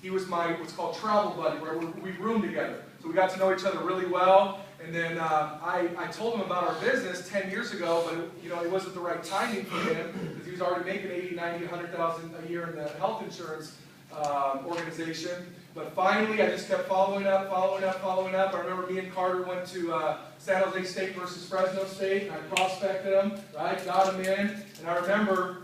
he was my what's called travel buddy, where we roomed together. So we got to know each other really well. And then I told him about our business 10 years ago, but it wasn't the right timing for him because he was already making 80, 90, 100,000 a year in the health insurance organization. But finally, I just kept following up. I remember me and Carter went to San Jose State versus Fresno State, and I prospected him, right? Got him in, and I remember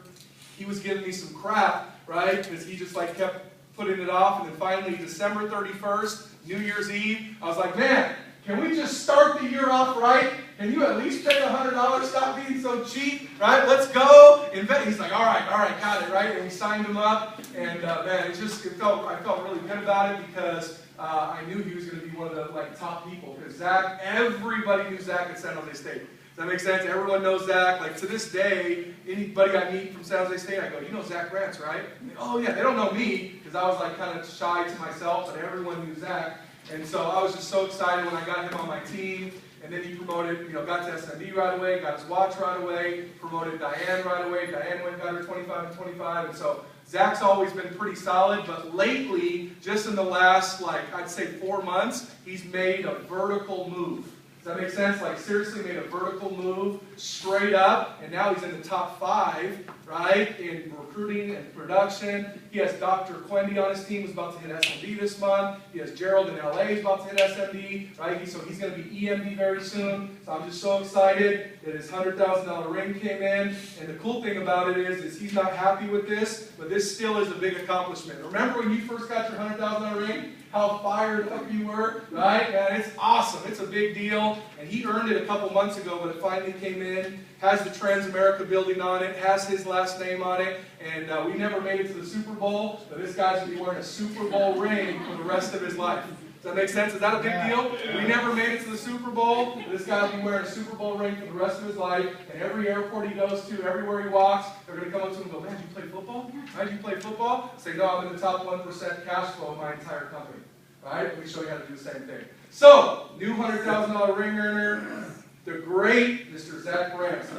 he was giving me some crap, right? Because he just like kept putting it off, and then finally, December 31st, New Year's Eve, I was like, man, can we just start the year off right? Can you at least pay $100? Stop being so cheap, right? Let's go. Invest. He's like, all right, got it, right? And we signed him up, and man, I felt really good about it because I knew he was going to be one of the top people. Because Zack, everybody knew Zack at San Jose State. Does that make sense? Everyone knows Zack. Like to this day, anybody I meet from San Jose State, I go, you know Zack Rance, right? And they, oh yeah, they don't know me because I was like kind of shy to myself, but everyone knew Zack. And so I was just so excited when I got him on my team. And then he promoted, got to SMD right away, got his watch right away, promoted Diane right away. Diane got her 25 and 25. And so Zack's always been pretty solid, but lately, just in the last, I'd say 4 months, he's made a vertical move. Does that make sense? Like, seriously made a vertical move, straight up, and now he's in the top 5, right, in recruiting and production. He has Dr. Quendy on his team who's about to hit SMD this month. He has Gerald in LA who's about to hit SMD, right? So he's going to be EMD very soon. So I'm just so excited that his $100,000 ring came in. And the cool thing about it is he's not happy with this, but this still is a big accomplishment. Remember when you first got your $100,000 ring? How fired up you were, right? Man, it's awesome. It's a big deal. And he earned it a couple months ago, but it finally came in. Has the Transamerica building on it. Has his last name on it. And we never made it to the Super Bowl, but this guy's going to be wearing a Super Bowl ring for the rest of his life. Does that make sense? Is that a big deal? We never made it to the Super Bowl, but this guy will be wearing a Super Bowl ring for the rest of his life. And every airport he goes to, everywhere he walks, they're going to come up to him and go, man, did you play football? Right? Did you play football? Say, no, I'm in the top 1% cash flow of my entire company. Right? Let me show you how to do the same thing. So, new $100,000 ring earner, the great Mr. Zack Rance. So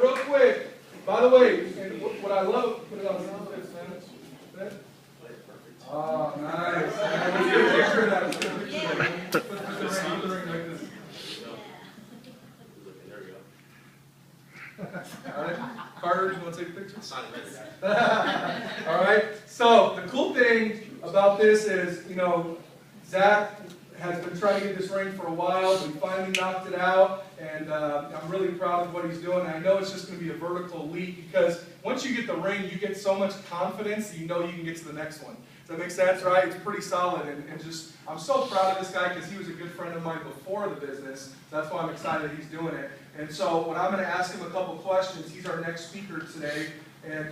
real quick, by the way, and what I love, put it on sound like this, man. Oh, nice. Let's get a picture of that. Let's get a picture of that. Put the ring like this. There we go. All right. Carter, you want to take a picture? All right. So the cool thing about this is, Zack has been trying to get this ring for a while. We finally knocked it out, and I'm really proud of what he's doing. I know it's just going to be a vertical leap because once you get the ring, you get so much confidence that you know you can get to the next one. Does that make sense, right? It's pretty solid, and just, I'm so proud of this guy because he was a good friend of mine before the business. So that's why I'm excited he's doing it. And so when I'm going to ask him a couple questions, he's our next speaker today, and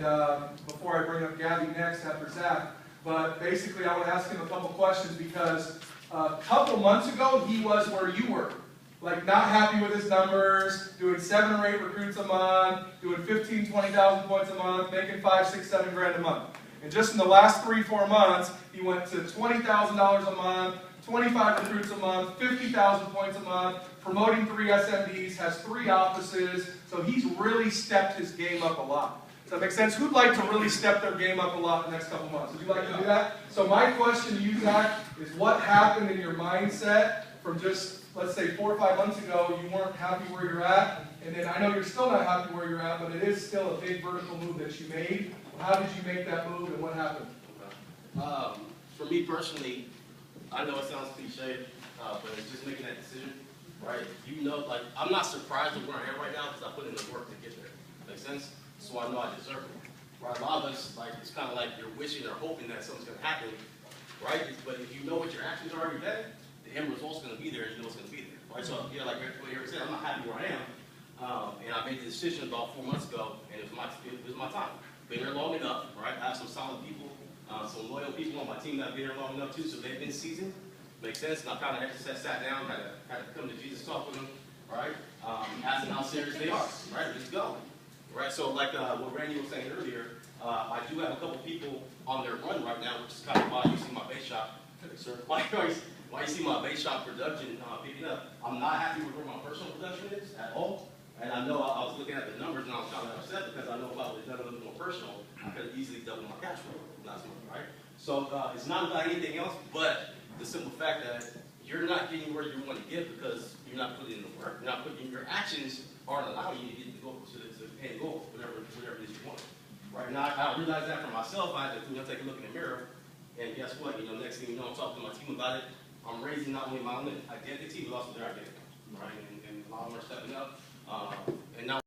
before I bring up Gabby next after Zack, but basically I want to ask him a couple questions because a couple months ago he was where you were. Like not happy with his numbers, doing 7 or 8 recruits a month, doing 15, 20,000 points a month, making 5, 6, 7 grand a month. And just in the last 3, 4 months, he went to $20,000 a month, 25 recruits a month, 50,000 points a month, promoting 3 SMDs, has 3 offices. So he's really stepped his game up a lot. Does that make sense? Who'd like to really step their game up a lot in the next couple months? Would you like to do that? So my question to you, Zack, is what happened in your mindset from just, let's say, 4 or 5 months ago, you weren't happy where you're at, and then I know you're still not happy where you're at, but it is still a big vertical move that you made. How did you make that move, and what happened? For me personally, I know it sounds cliche, but it's just making that decision, right? I'm not surprised at where I am right now because I put in the work to get there. Make sense? So I know I deserve it. Right? A lot of us, it's kind of like you're wishing or hoping that something's going to happen, right? But if you know what your actions are every day, the end result's going to be there, and you know it's going to be there, right? So, like what you said, I'm not happy where I am, and I made the decision about 4 months ago, and it was my time. Been here long enough, right? I have some solid people, some loyal people on my team that have been here long enough too, so they've been seasoned. Makes sense. And I kind of just sat down, had to come to Jesus, talk with them, right? Ask them how serious they are, right? Just go, right? So like what Randy was saying earlier, I do have a couple people on their run right now, which is kind of why you see my base shop. So why you see my base shop production picking up, I'm not happy with where my personal production is at all. And I know I was looking at the numbers and I was kind of upset because I know if I would have done a little bit more personal, I could have easily doubled my cash flow last month, right? So it's not about anything else, but the simple fact that you're not getting where you want to get because you're not putting in the work. You're not putting in your actions aren't allowing you to get to go to the end goal, whatever it is you want. Right now, I realized that for myself. I had to take a look in the mirror, and guess what? Next thing you know, I'm talking to my team about it. I'm raising not only my own identity, but also their identity, right? And a lot of them are stepping up, and now.